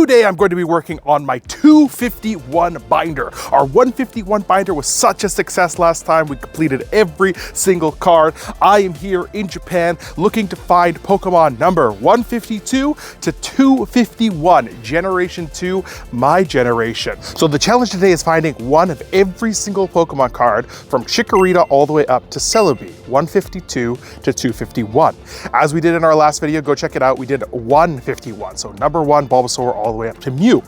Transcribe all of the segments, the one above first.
Today I'm going to be working on my 251 binder. Our 151 binder was such a success last time. We completed every single card. I am here in Japan looking to find Pokemon number 152 to 251, Generation 2, my generation. So the challenge today is finding one of every single Pokemon card from Chikorita all the way up to Celebi, 152 to 251. As we did in our last video, go check it out. We did 151, so number 1 Bulbasaur all the way up to Mew.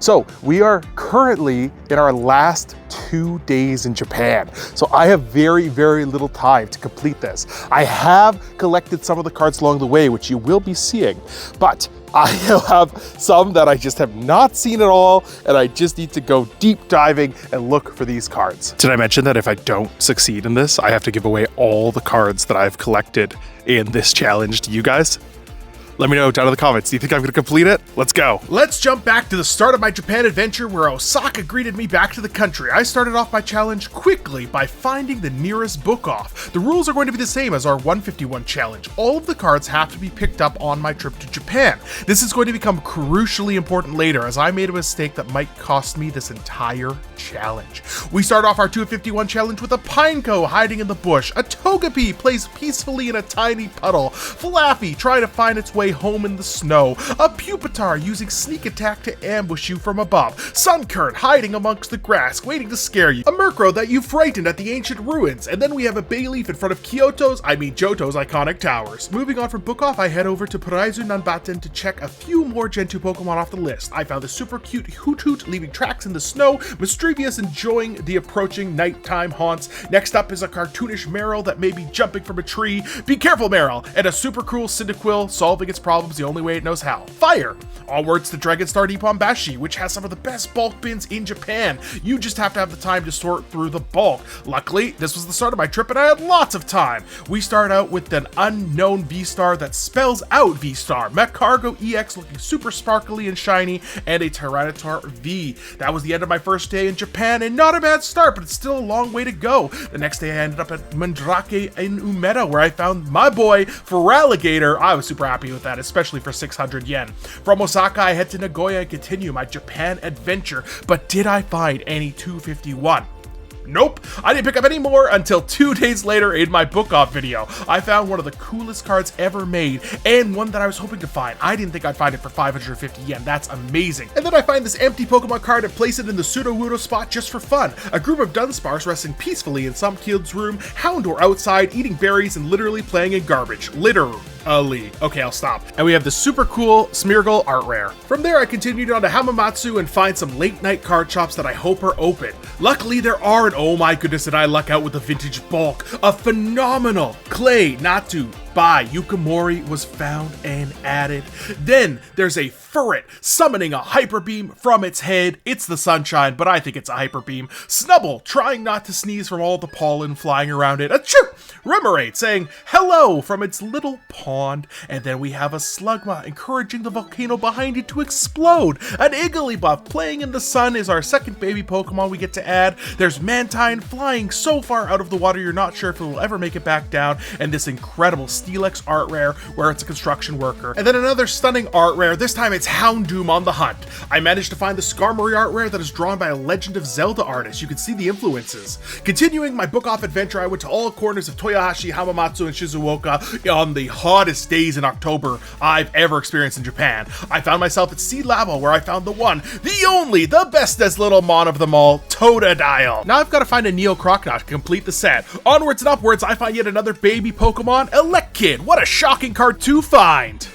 So we are currently in our last 2 days in Japan. So I have very, very little time to complete this. I have collected some of the cards along the way, which you will be seeing, but I have some that I just have not seen at all, and I just need to go deep diving and look for these cards. Did I mention that if I don't succeed in this, I have to give away all the cards that I've collected in this challenge to you guys? Let me know down in the comments. Do you think I'm gonna complete it? Let's go. Let's jump back to the start of my Japan adventure where Osaka greeted me back to the country. I started off my challenge quickly by finding the nearest book off. The rules are going to be the same as our 151 challenge. All of the cards have to be picked up on my trip to Japan. This is going to become crucially important later as I made a mistake that might cost me this entire challenge. We start off our 251 challenge with a Pineco hiding in the bush. A Togepi plays peacefully in a tiny puddle. Flaffy trying to find its way home in the snow. A Pupitar using sneak attack to ambush you from above. Sunkern hiding amongst the grass, waiting to scare you. A Murkrow that you frightened at the ancient ruins. And then we have a Bayleaf in front of Johto's iconic towers. Moving on from book off, I head over to Paraizu Nanbaten to check a few more Gen 2 Pokemon off the list. I found the super cute Hoot Hoot leaving tracks in the snow, Mischievous enjoying the approaching nighttime haunts. Next up is a cartoonish Meryl that may be jumping from a tree. Be careful, Meryl! And a super cruel Cyndaquil solving its problems the only way it knows how. Fire! Onwards to Dragonstar Ipombashi, which has some of the best bulk bins in Japan. You just have to have the time to sort through the bulk. Luckily, this was the start of my trip and I had lots of time. We start out with an unknown V-Star that spells out V-Star, Mechcargo EX looking super sparkly and shiny, and a Tyranitar V. That was the end of my first day in Japan, and not a bad start, but it's still a long way to go. The next day I ended up at Mandarake in Umeda, where I found my boy Feraligatr. I was super happy with that, especially for 600 yen. From Osaka, I head to Nagoya and continue my Japan adventure, but did I find any 251? Nope, I didn't pick up any more until 2 days later in my book off video. I found one of the coolest cards ever made and one that I was hoping to find. I didn't think I'd find it for 550 yen, that's amazing. And then I find this empty Pokemon card and place it in the Sudowoodo spot just for fun. A group of Dunsparce resting peacefully in some kid's room, Houndour outside eating berries and literally playing in garbage. Literally. Okay, I'll stop. And we have the super cool Smeargle art rare. From there, I continued on to Hamamatsu and find some late night card shops that I hope are open. Luckily, there are, and oh my goodness, did I luck out with a vintage bulk. A phenomenal Clay Natu by Yukimori was found and added. Then there's a Furret summoning a Hyper Beam from its head. It's the sunshine, but I think it's a Hyper Beam. Snubble trying not to sneeze from all the pollen flying around it. Achoo! Remoraid saying hello from its little pond. And then we have a Slugma encouraging the volcano behind it to explode. An Igglybuff playing in the sun is our second baby Pokemon we get to add. There's Mantine flying so far out of the water you're not sure if it will ever make it back down. And this incredible Steelix art rare where it's a construction worker. And then another stunning art rare, this time it's Houndoom on the hunt. I managed to find the Skarmory art rare that is drawn by a Legend of Zelda artist. You can see the influences. Continuing my book off adventure, I went to all corners of Toyohashi, Hamamatsu, and Shizuoka on the hottest days in October I've ever experienced in Japan. I found myself at Sea Lava where I found the one, the only, the bestest little mon of them all, Totodile. Now I've got to find a Neo Crocodile to complete the set. Onwards and upwards, I find yet another baby Pokemon, Elekid. What a shocking card to find!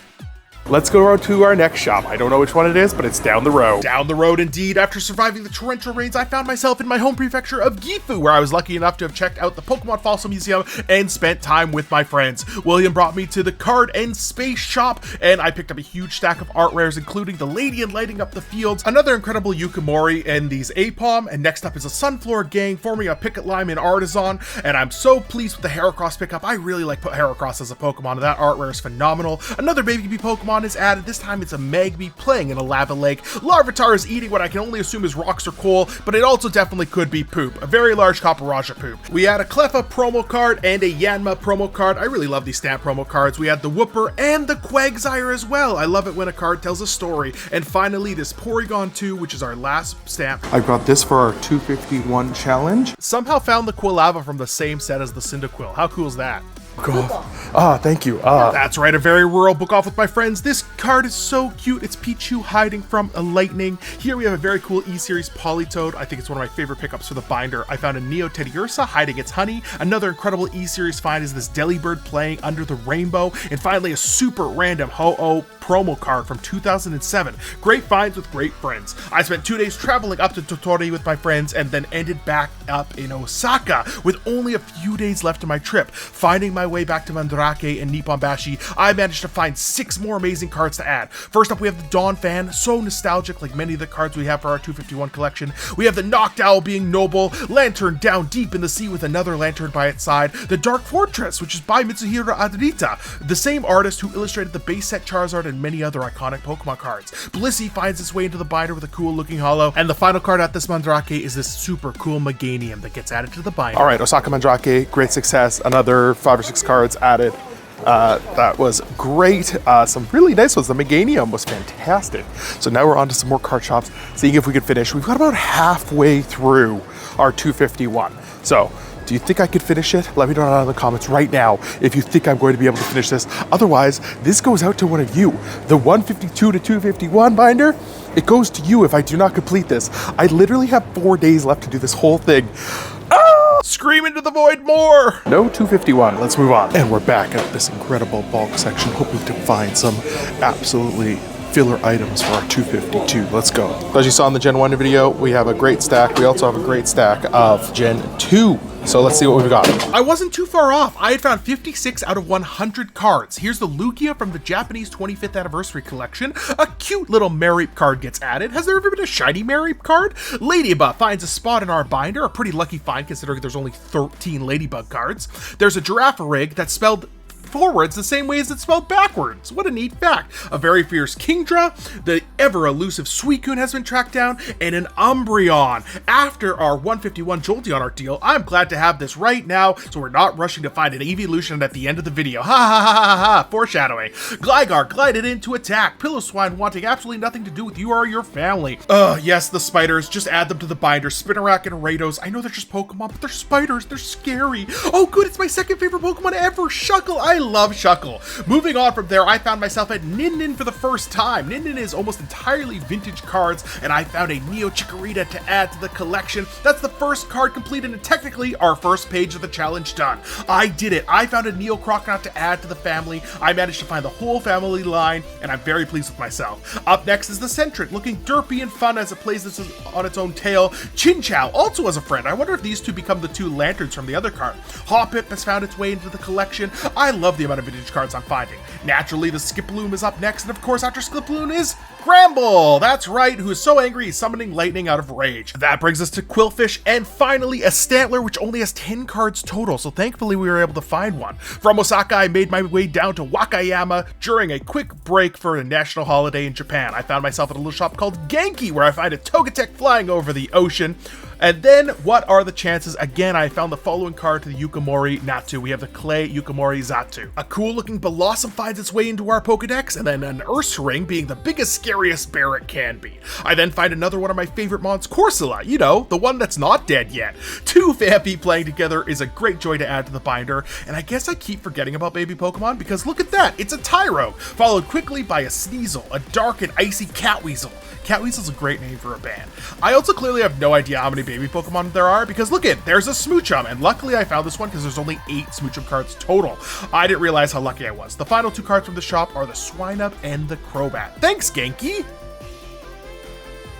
Let's go to our next shop. I don't know which one it is, but it's down the road. Down the road indeed. After surviving the torrential rains, I found myself in my home prefecture of Gifu, where I was lucky enough to have checked out the Pokemon Fossil Museum and spent time with my friends. William brought me to the Card and Space shop, and I picked up a huge stack of art rares, including the Lady in Lighting Up the Fields, another incredible Yukimori, and these Apom, and next up is a Sunflower Gang forming a Picket Lime in Artisan, and I'm so pleased with the Heracross pickup. I really like Heracross as a Pokemon, and that art rare is phenomenal. Another baby Pokemon Pokemon is added. This time it's a Magby playing in a lava lake. Larvitar is eating what I can only assume is rocks or coal, but it also definitely could be poop. A very large Copperajah poop. We had a Cleffa promo card and a Yanma promo card. I really love these stamp promo cards. We had the Whooper and the Quagsire as well. I love it when a card tells a story. And finally, this Porygon 2, which is our last stamp. I got this for our 251 challenge. Somehow found the Quilava from the same set as the Cyndaquil. How cool is that? Thank you. That's right, a very rural book off with my friends. This card is so cute. It's Pichu hiding from a lightning. Here we have a very cool E-Series Politoed. I think it's one of my favorite pickups for the binder. I found a Neo Teddiursa hiding its honey. Another incredible E-Series find is this Delibird playing under the rainbow. And finally, a super random Ho-Oh promo card from 2007. Great finds with great friends. I spent 2 days traveling up to Tottori with my friends and then ended back up in Osaka with only a few days left of my trip. Finding my way back to Mandarake and Nippon Bashi, I managed to find 6 more amazing cards to add. First up, we have the Dawn Fan, so nostalgic like many of the cards we have for our 251 collection. We have the Knocked Owl being noble, Lantern down deep in the sea with another lantern by its side, the Dark Fortress, which is by Mitsuhiro Arita, the same artist who illustrated the base set Charizard and many other iconic Pokemon cards. Blissey finds its way into the binder with a cool looking holo, and the final card at this Mandarake is this super cool Meganium that gets added to the binder. All right, Osaka Mandarake, great success. Another 5 or 6 cards added. That was great. Some really nice ones. The Meganium was fantastic. So now we're on to some more card shops, seeing if we can finish. We've got about halfway through our 251. So do you think I could finish it? Let me know down in the comments right now if you think I'm going to be able to finish this. Otherwise, this goes out to one of you. The 152 to 251 binder, it goes to you if I do not complete this. I literally have 4 days left to do this whole thing. Scream into the void more! No 251, let's move on. And we're back at this incredible bulk section, hoping to find some absolutely filler items for our 252. Let's go. As you saw in the Gen 1 video, we have a great stack. We also have a great stack of Gen 2. So let's see what we've got. I wasn't too far off. I had found 56 out of 100 cards. Here's the Lugia from the Japanese 25th anniversary collection. A cute little Mareep card gets added. Has there ever been a shiny Mareep card? Ladybug finds a spot in our binder. A pretty lucky find considering there's only 13 Ladybug cards. There's a Girafarig that's spelled forwards the same way as it's spelled backwards. What a neat fact. A very fierce Kingdra, the ever elusive Suicune has been tracked down, and an Umbreon. After our 151 Jolteon art deal, I'm glad to have this right now, so we're not rushing to find an evolution at the end of the video. Ha ha ha ha ha, foreshadowing. Gligar glided in to attack, Piloswine wanting absolutely nothing to do with you or your family. Yes, the spiders, just add them to the binder. Spinarak and Rados, I know they're just Pokemon, but they're spiders, they're scary. Oh good, it's my second favorite Pokemon ever, Shuckle. I love Shuckle. Moving on from there, I found myself at Nin for the first time. Nin is almost entirely vintage cards, and I found a Neo Chikorita to add to the collection. That's the first card completed and technically our first page of the challenge done. I did it. I found a Neo Croconaut to add to the family. I managed to find the whole family line, and I'm very pleased with myself. Up next is the Sentret, looking derpy and fun as it plays this on its own tail. Chinchou also has a friend. I wonder if these two become the 2 lanterns from the other card. Hoppip has found its way into the collection. I love the amount of vintage cards I'm finding. Naturally, the Skiploom is up next, and of course after Skiploom is Gramble! That's right, who is so angry he's summoning lightning out of rage. That brings us to Quillfish, and finally a Stantler, which only has 10 cards total, so thankfully we were able to find one. From Osaka, I made my way down to Wakayama during a quick break for a national holiday in Japan. I found myself at a little shop called Genki, where I find a Togetic flying over the ocean. And then, what are the chances? Again, I found the following card to the Yukamori Natsu. We have the Clay Yukamori Zatu. A cool looking Blossom finds its way into our Pokedex, and then an Ursaring being the biggest, scariest bear it can be. I then find another one of my favorite mons, Corsola, you know, the one that's not dead yet. 2 Vampy playing together is a great joy to add to the binder, and I guess I keep forgetting about baby Pokemon because look at that, it's a Tyro, followed quickly by a Sneasel, a dark and icy Catweasel. Catweasel's a great name for a band. I also clearly have no idea how many baby Pokemon there are because look it, there's a Smoochum, and luckily I found this one because there's only 8 Smoochum cards total. I didn't realize how lucky I was. The final 2 cards from the shop are the Swinub and the Crobat. Thanks, Genki!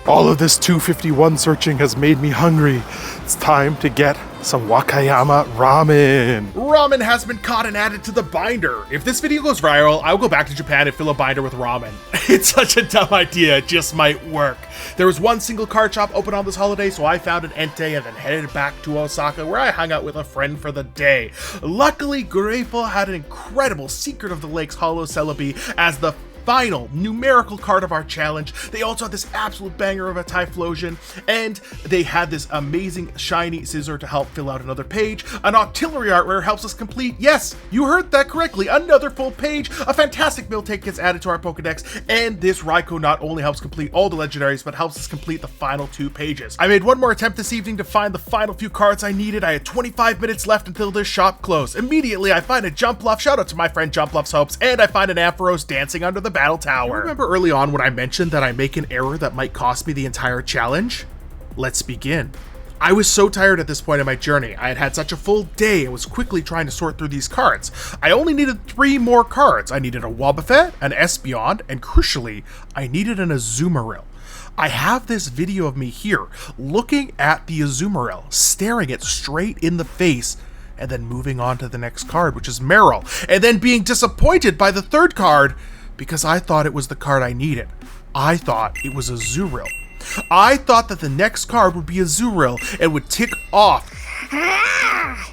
All of this 251 searching has made me hungry. It's time to get some Wakayama ramen. Ramen has been caught and added to the binder. If this video goes viral, I'll go back to Japan and fill a binder with ramen. It's such a dumb idea, it just might work. There was one single card shop open on this holiday, so I found an Entei and then headed back to Osaka where I hung out with a friend for the day. Luckily, Grateful had an incredible Secret of the Lakes Hollow Celebi as the final numerical card of our challenge. They also had this absolute banger of a Typhlosion, and they had this amazing shiny scissor to help fill out another page. An Octillery art rare helps us complete, yes, you heard that correctly, another full page. A fantastic Miltank gets added to our Pokedex, and this Raikou not only helps complete all the legendaries, but helps us complete the final 2 pages. I made one more attempt this evening to find the final few cards I needed. I had 25 minutes left until this shop closed. Immediately, I find a Jumpluff, shout out to my friend Jumpluff's Hopes, and I find an Ampharos dancing under the battle tower. You remember early on when I mentioned that I make an error that might cost me the entire challenge? Let's begin. I was so tired at this point in my journey. I had had such a full day and was quickly trying to sort through these cards. I only needed 3 more cards. I needed a Wobbuffet, an Espeon, and crucially, I needed an Azumarill. I have this video of me here, looking at the Azumarill, staring it straight in the face, and then moving on to the next card, which is Marill, and then being disappointed by the 3rd card, because I thought it was the card I needed. I thought it was Azurill. I thought that the next card would be Azurill and would tick off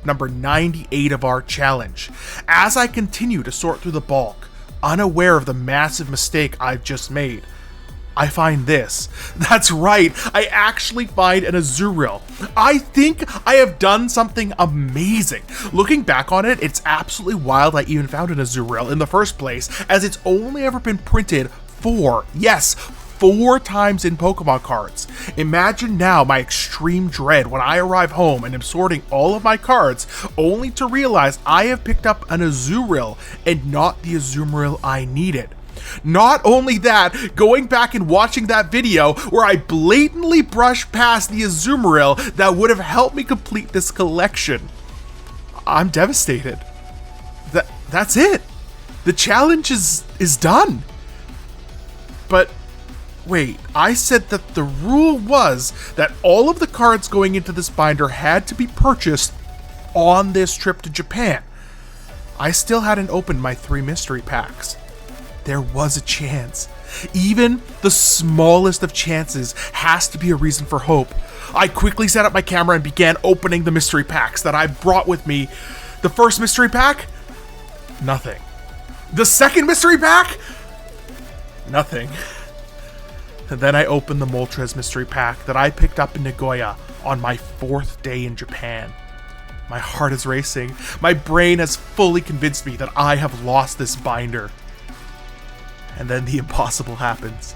number 98 of our challenge. As I continue to sort through the bulk, unaware of the massive mistake I've just made, I find this. That's right, I actually find an Azurill. I think I have done something amazing. Looking back on it, it's absolutely wild I even found an Azurill in the first place, as it's only ever been printed 4 times in Pokemon cards. Imagine now my extreme dread when I arrive home and am sorting all of my cards, only to realize I have picked up an Azurill and not the Azumarill I needed. Not only that, going back and watching that video where I blatantly brushed past the Azumarill that would have helped me complete this collection, I'm devastated. That's it. The challenge is done. But wait, I said that the rule was that all of the cards going into this binder had to be purchased on this trip to Japan. I still hadn't opened my 3 mystery packs. There was a chance. Even the smallest of chances has to be a reason for hope. I quickly set up my camera and began opening the mystery packs that I brought with me. The first mystery pack? Nothing. The second mystery pack? Nothing. And then I opened the Moltres mystery pack that I picked up in Nagoya on my 4th day in Japan. My heart is racing. My brain has fully convinced me that I have lost this binder. And then the impossible happens.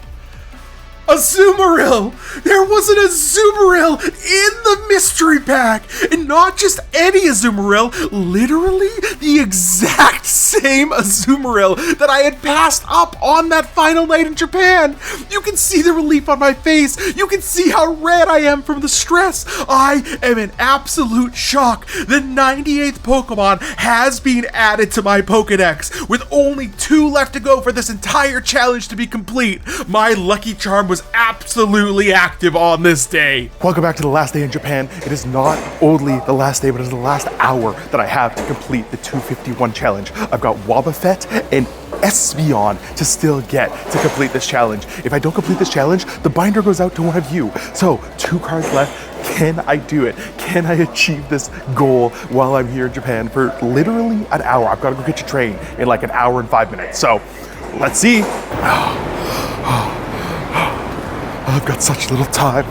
Azumarill! There was an Azumarill in the mystery pack! And not just any Azumarill, literally the exact same Azumarill that I had passed up on that final night in Japan! You can see the relief on my face! You can see how red I am from the stress! I am in absolute shock! The 98th Pokemon has been added to my Pokedex, with only 2 left to go for this entire challenge to be complete. My lucky charm was absolutely active on this day. Welcome back to the last day in Japan. It is not only the last day, but it is the last hour that I have to complete the 251 challenge. I've got Wobbuffet and Espeon to still get to complete this challenge. If I don't complete this challenge, the binder goes out to one of you. So 2 cards left. Can I do it? Can I achieve this goal while I'm here in Japan for literally an hour? I've got to go get your train in like an hour and 5 minutes. So let's see. I've got such little time.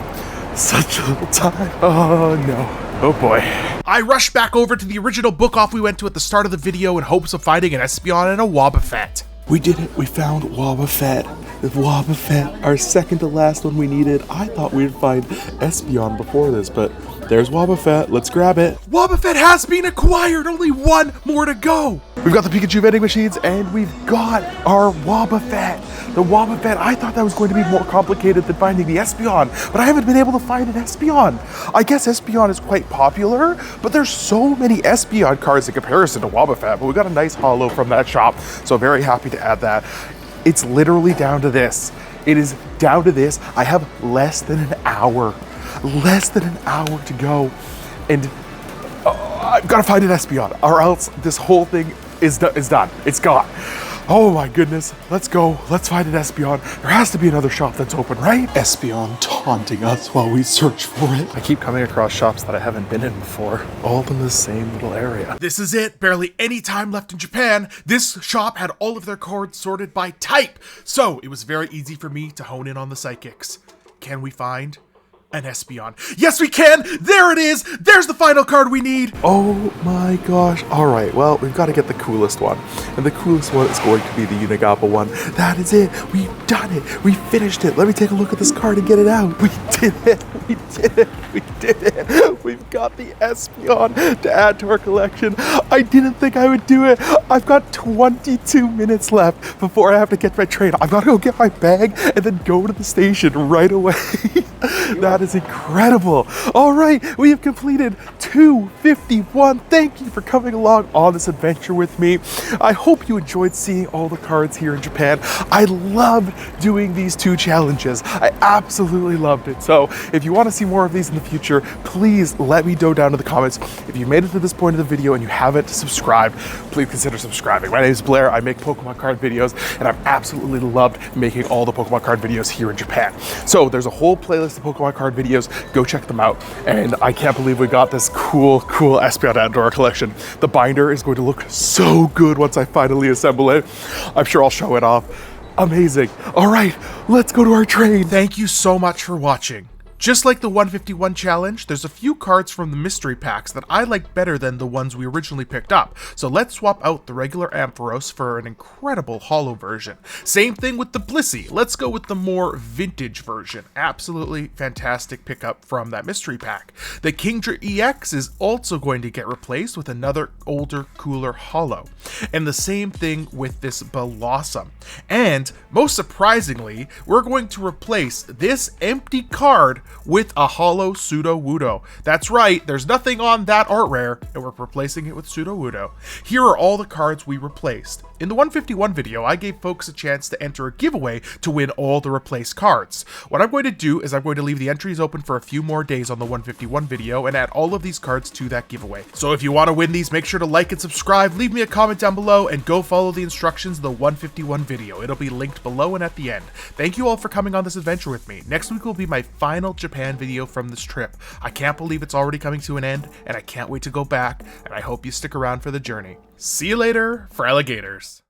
Such little time. Oh no. Oh boy. I rushed back over to the original book off we went to at the start of the video in hopes of finding an Espeon and a Wobbuffet. We did it. We found Wobbuffet. The Wobbuffet, our second to last one we needed. I thought we'd find Espeon before this, but there's Wobbuffet. Let's grab it. Wobbuffet has been acquired. Only 1 more to go. We've got the Pikachu vending machines, and we've got our Wobbuffet. The Wobbuffet, I thought that was going to be more complicated than finding the Espeon, but I haven't been able to find an Espeon. I guess Espeon is quite popular, but there's so many Espeon cards in comparison to Wobbuffet, but we got a nice holo from that shop, so very happy to add that. It's literally down to this. It is down to this. I have less than an hour. Less than an hour to go, and I've got to find an Espeon, or else this whole thing is done. It's gone. Oh my goodness. Let's go. Let's find an Espeon. There has to be another shop that's open, right? Espeon taunting us while we search for it. I keep coming across shops that I haven't been in before, all in the same little area. This is it. Barely any time left in Japan. This shop had all of their cards sorted by type, so it was very easy for me to hone in on the psychics. Can we find an Espeon? Yes, we can! There it is! There's the final card we need! Oh my gosh. All right, well, we've got to get the coolest one. And the coolest one is going to be the Unigappa one. That is it. We've done it. We finished it. Let me take a look at this card and get it out. We did it. We did it. We did it. We've got the Espeon to add to our collection. I didn't think I would do it. I've got 22 minutes left before I have to get my train. I've got to go get my bag and then go to the station right away. That is incredible. All right, we have completed 251. Thank you for coming along on this adventure with me. I hope you enjoyed seeing all the cards here in Japan. I loved doing these 2 challenges. I absolutely loved it. So if you want to see more of these in the future, please let me know down in the comments. If you made it to this point of the video and you haven't subscribed, please consider subscribing. My name is Blair. I make Pokemon card videos, and I've absolutely loved making all the Pokemon card videos here in Japan. So there's a whole playlist of Pokemon card videos. Go check them out. And I can't believe we got this cool Espeon added to our collection. The binder is going to look so good once I finally assemble it. I'm sure I'll show it off. Amazing. All right, let's go to our train. Thank you so much for watching. Just like the 151 challenge, there's a few cards from the mystery packs that I like better than the ones we originally picked up, so let's swap out the regular Ampharos for an incredible holo version. Same thing with the Blissey, let's go with the more vintage version. Absolutely fantastic pickup from that mystery pack. The Kingdra EX is also going to get replaced with another older, cooler holo. And the same thing with this Blossom. And most surprisingly, we're going to replace this empty card with a holo Sudowoodo. That's right, there's nothing on that art rare, and we're replacing it with Sudowoodo. Here are all the cards we replaced. In the 151 video, I gave folks a chance to enter a giveaway to win all the replaced cards. What I'm going to do is I'm going to leave the entries open for a few more days on the 151 video and add all of these cards to that giveaway. So if you want to win these, make sure to like and subscribe, leave me a comment down below, and go follow the instructions in the 151 video. It'll be linked below and at the end. Thank you all for coming on this adventure with me. Next week will be my final Japan video from this trip. I can't believe it's already coming to an end, and I can't wait to go back, and I hope you stick around for the journey. See you later, for alligators.